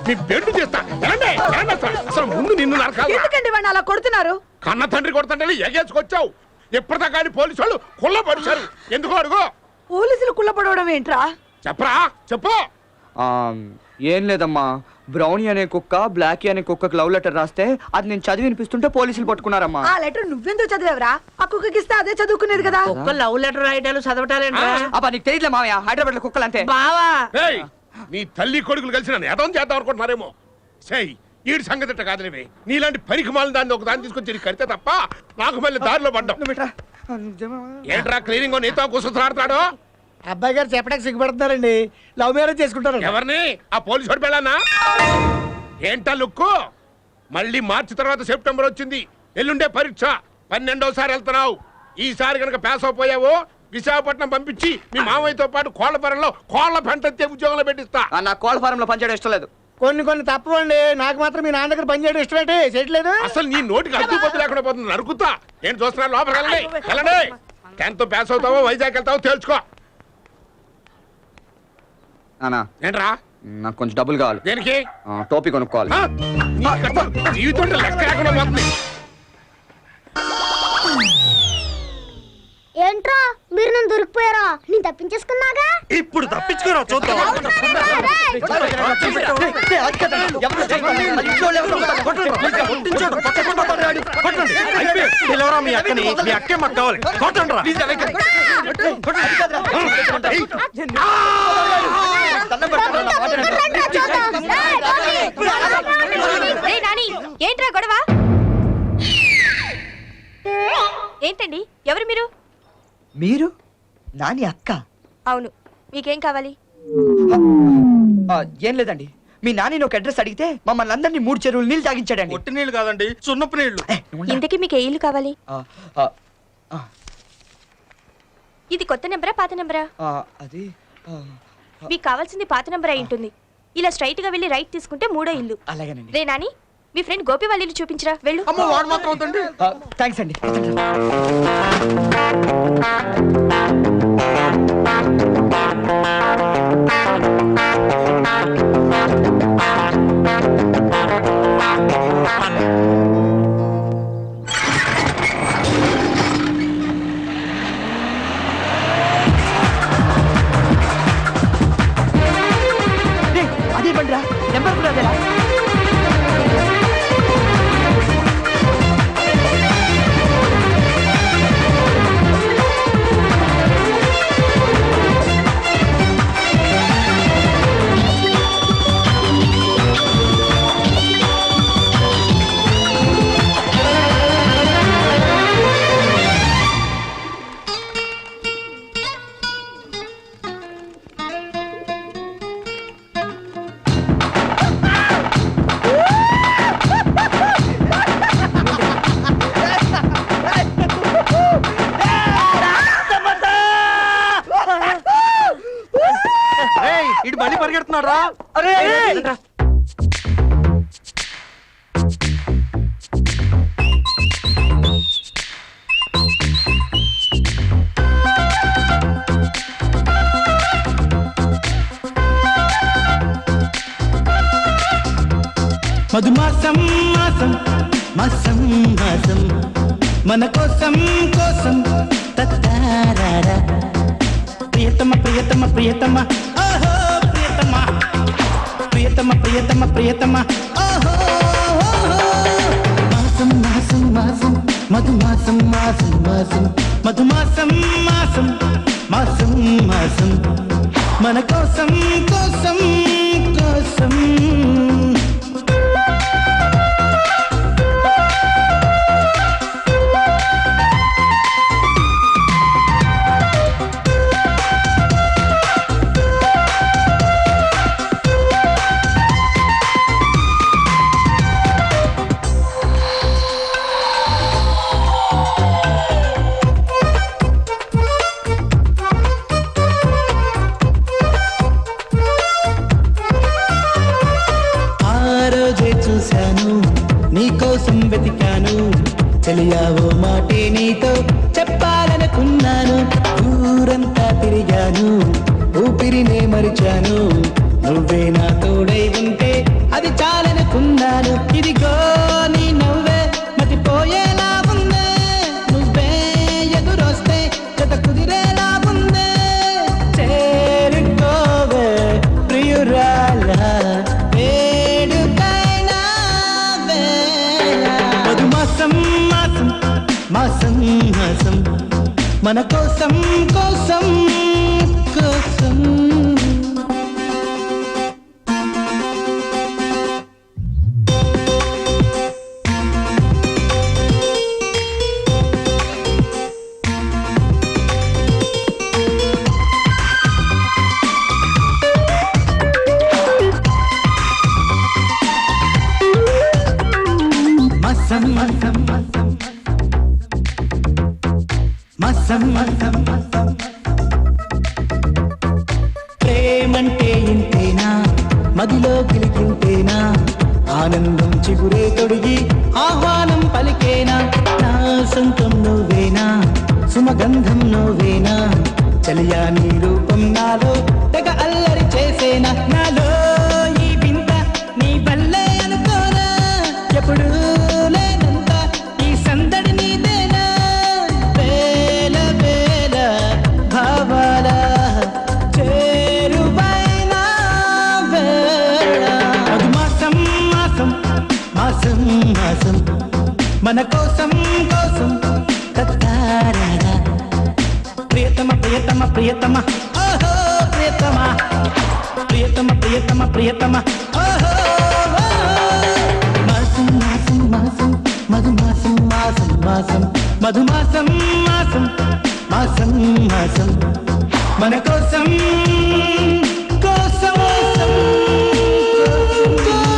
మీ bed చేస్తా అసలు ముందు నిన్ను ఎందుకండి వాడిని అలా కొడుతున్నారు? కన్న తండ్రి కొడుతుంటే ఎగేసుకొచ్చావు. ఎప్పటిదాకా పోలీసు వాళ్ళు కుళ్ళపడిచారు. ఎందుకో అడుగు. పోలీసులు కుళ్ళపడవడం ఏంట్రా? చెప్పరా చెప్పు. ఏం లేదమ్మా, బ్రౌనీ అనే కుక్క బ్లాకీ అనే కుక్కకు లవ్ లెటర్ రాస్తే అది నేను చదివి వినిపిస్తుంటే పోలీసులు పట్టుకున్నారమ్మా. ఆ లెటర్ నువ్వెందుకు చదివావురా? ఆ కుక్కకి ఇస్తే అదే చదువుకునేది కదా. కుక్క లవ్ లెటర్ రాయటాలు చదవటాలేంట్రా? అబ్బా నీకు తెలియదులే మావయ్య, హైదరాబాద్ లో కుక్కలు అంతే. బావా నీ తల్లి కొడుకులు కలిసి నన్ను ఎదం చేద్దాం అనుకుంటున్నారేమో. సై ఈడి సంగతి కాదులేవే. నీలాంటి పనికి మాలిన దాన్ని ఒక దాన్ని తీసుకొచ్చి కడితే తప్ప నాకు మళ్ళీ దారిలో పడ్డాం. ఏంట్రా క్లీనింగ్ నీతో కూర్చొస్తాడు? అబ్బాయి గారు చెప్పడానికి సిగ్గుపడుతున్నారండి. లవ్ మ్యారేజ్ చేసుకుంటారు. ఎవరిని? ఆ పోలీసు వాడు పెళ్ళానా? ఏంటా లుక్కు? మళ్ళీ మార్చి తర్వాత సెప్టెంబర్ వచ్చింది. ఎల్లుండే పరీక్ష. 12వ వెళ్తున్నావు. ఈసారి కనుక పాస్ అయిపోయావో విశాఖపట్నం పంపించి మీ మామయ్యతో పాటు కోళ్లఫారంలో కోళ్ల పెంట ఉద్యోగంలో పెట్టిస్తా. నా కోళ్ల ఫారంలో పనిచేయడం ఇష్టం లేదు. కొన్ని తప్పవండి. నాకు మాత్రం మీ నాన్న దగ్గర పని చేయడం ఇష్టమేంటి? చేయట్లేదు. అసలు నీ నోటికి అడ్డు పొద్దు లేకుండా పోతుంది. నరుకుతా. నేను చూస్తున్నా. లోపలికి వెళ్ళండి. 10th pass అవుతావో Vizag వెళ్తావో తేల్చుకో. ఏంట్రా? నాకు కొంచెం డబ్బులు కావాలి. దేనికి? టోపీ కొనుక్కోవాలి. జీవితం లెక్క లేకుండా పోతుంది. ఏంట్రా మీరు నన్ను దొరికిపోయారా? నేను తప్పించేసుకున్నాగా. ఇప్పుడు తప్పించుకోరా చూద్దాం. మీ అక్కని, మీ అక్కే మాకు కావాలి. కొట్టండి. ఏంట్రా గొడవ? ఏంటండి? ఎవరు మీరు? మీరు నాని అక్క? అవును. మీకేం కావాలి? ఏం లేదండి, మీ నాని ఒక అడ్రస్ అడిగితే మమ్మల్ని అందరినీ 3 చెరువులు నీళ్ళు తాగించాడండి. ఒట్టి నీళ్ళు కాదండి, సున్నపు నీళ్లు. ఇంతకీ మీకు ఏ ఇల్లు కావాలి? ఇది కొత్త నెంబరా పాత నెంబరా? అది మీకు కావాల్సింది పాత నెంబర్ అయి ఉంటుంది. ఇలా స్ట్రైట్ గా వెళ్ళి రైట్ తీసుకుంటే 3వ ఇల్లు. అలాగేనండి. రే నాని, మీ ఫ్రెండ్ గోపి వాళ్ళ ఇల్లు చూపించరా. వెళ్ళు. అమ్మో వాడు మాత్రం అవుతండి. థ్యాంక్స్ అండి. అదే బండిరా, నెంబర్ కూడా అదేలా? ఇటు మళ్ళీ పరిగెడుతున్నాడు రా. అరే మధుమాసం మాసం మాసం మాసం మన కోసం కోసం తత్తారారా ప్రియతమ ప్రియతమ ప్రియతమ ఓహో ప్రియతమ ప్రియతమ ప్రియతమ ప్రియతమ ఓహో మాసం మాసం మాసం మధుమాసం మాసం మాసం మధుమాసం మాసం మాసం మాసం మన కోసం కోసం కోసం. ఊపిరినే మరిచాను నువ్వే నా తోడై ఉంటే అది చాలనుకున్నాను ఇదిగో నీ నవ్వే మతిపోయేలా ఉందే నువ్వే ఎదురొస్తే జత కుదిరేలా ఉందే చేరుకోవే ప్రియురాల వేడుకైనా వేళ మధుమాసం మాసం మాసం మాసం మన కోసం కోసం కోసం మసం మసం మసం మసం మసం ప్రేమంటే ఇంతేనా మదిలో కిలికింతేనా ఆనందం చిగురే తొడిగి ఆహ్వానం పలికేనా నా సొంతం నువ్వేనా సుమగంధం నువ్వేనా చలియా నీ రూపం నాలో తెగ అల్లరి చేసేనా నాలో ఈ వింత నీ వల్లే అనుకోనా ఎప్పుడు లేనంత ఈ సందడి నీదేనా వేల వేల భావాల చేరువైన వేళ మధుమాసం మాసం మాసం మాసం మన కోసం కోసం తత్తారారా ప్రియతమ ప్రియతమ ప్రియతమ ఓహో ప్రియతమ ప్రియతమ ప్రియతమ ప్రియతమ ఓహో మాసం మాసం మాసం మధుమాసం మాసం మాసం మధుమాసం మాసం మాసం మాసం మన కోసం కోసం కోసం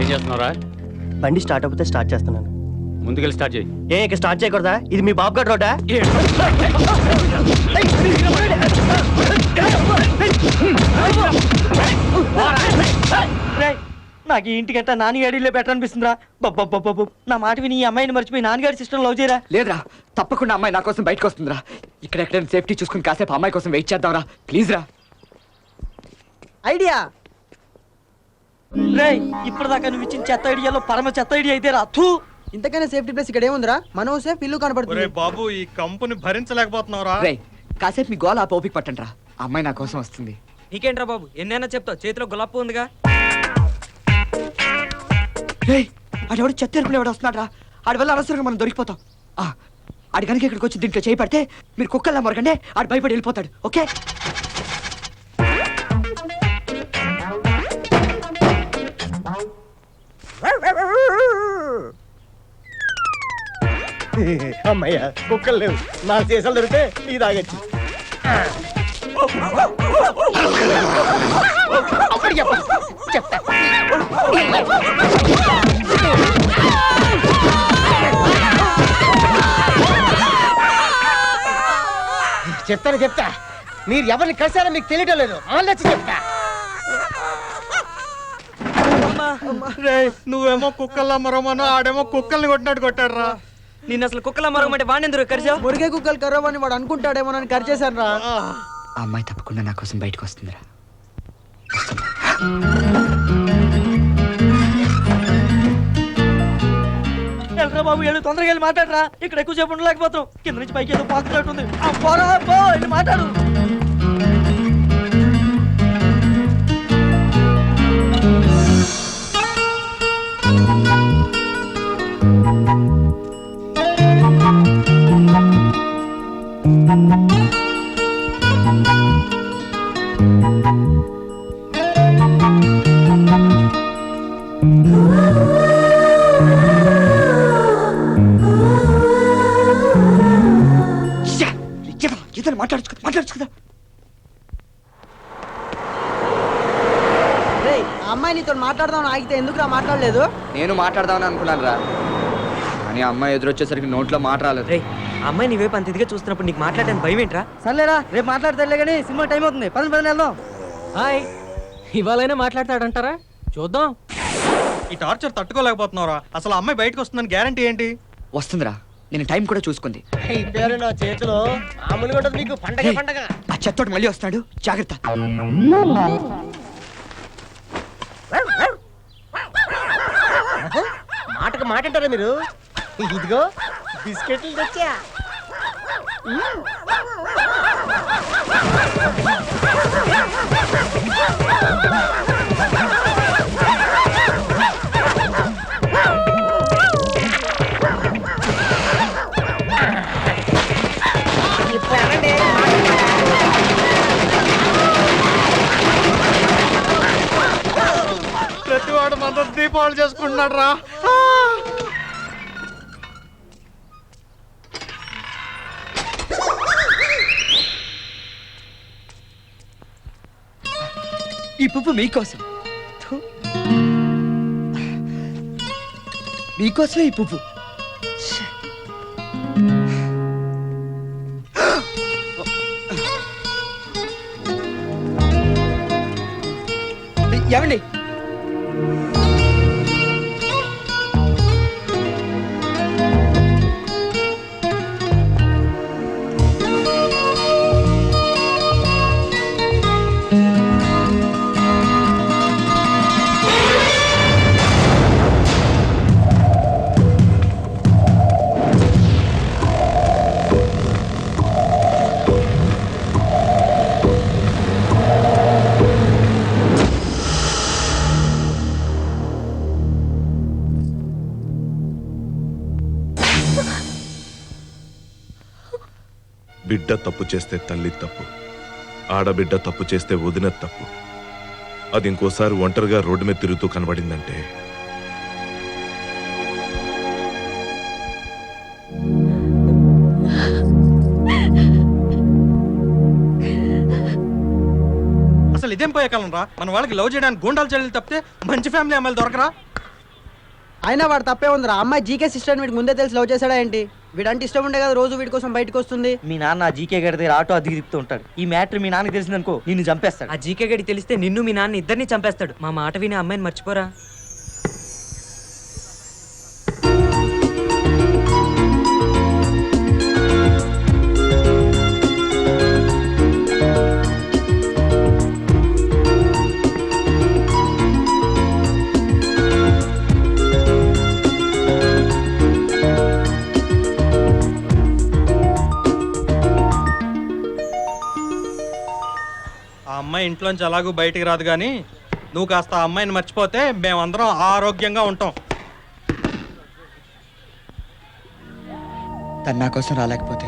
ఏం చేస్తున్నారా? బండి స్టార్ట్ అయిపోతే స్టార్ట్ చేస్తున్నాను. ముందుకెళ్ళి స్టార్ట్ చేయి. ఇక స్టార్ట్ చేయకూడదా? ఇది మీ బాబు గారు రోడ్డా? నాకు ఈ ఇంటికంట నాన్నగాడిలో బెటర్ అనిపిస్తుందిరా. బాబు నా మాట విని ఈ అమ్మాయిని మర్చిపోయి నాన్నగారి సిస్టమ్ లవ్ చేయరా. లేదురా, తప్పకుండా అమ్మాయి నా కోసం బయటకు వస్తుందిరా. ఇక్కడెక్కడ సేఫ్టీ చూసుకుని కాసేపు అమ్మాయి కోసం వెయిట్ చేద్దాంరా, ప్లీజ్ రా. ఐడియా రేయ్, ఇప్పటిదాకా నువ్వు ఇచ్చిన చెత్త ఐడియాలో పరమ చెత్త ఐడియా అయితే రా. ఇంతకైనా సేఫ్టీ ప్లేస్ ఇక్కడ ఏముందిరా? మనం సేఫ్ ఇల్లు కనపడుతుంది. బాబు ఈ కంపెనీ భరించలేకపోతున్నావురా. రే, కాసేపు మీ గోల ఓపిక పట్టండి రా, అమ్మాయి నా కోసం వస్తుంది. నీకేంట్రా బాబు, ఎన్నైనా చెప్తావు, చేతిలో గులాబ్ ఉందిగా. రే, ఆడెవడు చెత్త ఎరుకుని ఎవడు వస్తున్నాడు రా, ఆడి వల్ల అనవసరంగా మనం దొరికిపోతాం. ఆడి కనుక ఇక్కడికి వచ్చి దీంట్లో చేయి పడితే మీరు కుక్కల్లా మరకండి, ఆడు భయపడి వెళ్ళిపోతాడు. ఓకే, అమ్మయ్య కుక్కలు లేవు, 4 సీసాలు దొరికితే నీ తాగొచ్చు. చెప్తా మీరు ఎవరిని కలిసారో మీకు తెలియటం లేదు. ఆలోచి చెప్తా. నువ్వేమో కుక్కల్లా మరమను, ఆడేమో కుక్కల్ని కొట్టినట్టు కొట్టాడు రా. నిన్ను అసలు కుక్కల మరగమంటే వాడిని కరిచావు. మురిగే కుక్కలు కర్రవని వాడు అనుకుంటాడేమోనని కరిచేశాను రా. ఆ అమ్మాయి తప్పకుండా నా కోసం బయటకు వస్తుందిరా. వెళ్ళరా బాబు, వెళ్ళి తొందరగా వెళ్ళి మాట్లాడరా. ఇక్కడ ఎక్కువసేపు ఉండలేకపోతాం. కింద నుంచి పైకి ఏదో పోతున్నట్టుంది. వెళ్ళి మాట్లాడు. మాట్లాడుచుకుందా. అమ్మాయి నీతో మాట్లాడదాం ఆగితే ఎందుకురా మాట్లాడలేదు? నేను మాట్లాడదామని అనుకున్నాను రా, కానీ అమ్మాయి ఎదురొచ్చేసరికి నోట్లో మాట రాలేదు. ఆ అమ్మాయి నీ వైపు అంత ఇదిగా చూస్తున్నప్పుడు నీకు మాట్లాడడానికి భయం ఏంట్రా? సర్లేరా రేపు మాట్లాడతారులే కానీ సినిమా టైం అవుతుంది పదని వెళ్దాం. హాయ్, ఇవాళైనా మాట్లాడతాడంటారా? చూద్దాం. ఈ టార్చర్ తట్టుకోలేకపోతున్నావురా. అసలు అమ్మాయి బయటకు వస్తుందని గ్యారంటీ ఏంటి? వస్తుందిరా, నేను టైం కూడా చూసుకుంది. పేరు నా చేతిలో మామూలుగా ఉంటుంది నీకు పండగ పండగ. ఆ చెత్తోటి మళ్ళీ వస్తున్నాడు, జాగ్రత్త. మాటకు మాట అంటారా మీరు? ఇదిగో బిస్కెట్లు తెచ్చా. ప్రతివాడు మన దీపావళి చేసుకుంటున్నాడు రా. ఈ పువ్వు మీకోసం. థు. మీకోసమే ఈ పువ్వు. ఛే. ఏమండి, బిడ్డ తప్పు చేస్తే తల్లి తప్పు, ఆడబిడ్డ తప్పు చేస్తే వదిన తప్పు. అది ఇంకోసారి ఒంటరిగా రోడ్డు మీద తిరుగుతూ కనబడిందంటే అసలు ఇదేం పోయే కాలం రా. మన వాళ్ళకి లవ్ చేయడానికి గూండాలు చెల్లెలు తప్పితే మంచి ఫ్యామిలీ అమ్మాయిలు దొరకరా? అయినా వాడు తప్పే ఉందిరా. అమ్మాయి జీకే సిస్టర్ వీడికి ముందే తెలిసి లవ్ చేశాడా ఏంటి? వీడంటే ఇష్టం ఉండే కదా రోజు వీడి కోసం బయటకు వస్తుంది. మీ నాన్న జీకే గడి దగ్గర ఆటో అద్దెకి తిప్పుతూ ఉంటాడు. ఈ మ్యాటర్ మీ నాన్నకి తెలిసిందనుకో నిన్ను చంపేస్తాడు. ఆ జీకే గడి తెలిస్తే నిన్ను మీ నాన్న ఇద్దరిని చంపేస్తాడు. మా మాట విని అమ్మాయిని మర్చిపోరా. ఆ అమ్మాయి ఇంట్లోంచి అలాగూ బయటికి రాదు కానీ నువ్వు కాస్త ఆ అమ్మాయిని మర్చిపోతే మేమందరం ఆరోగ్యంగా ఉంటాం. తను నా కోసం రాలేకపోతే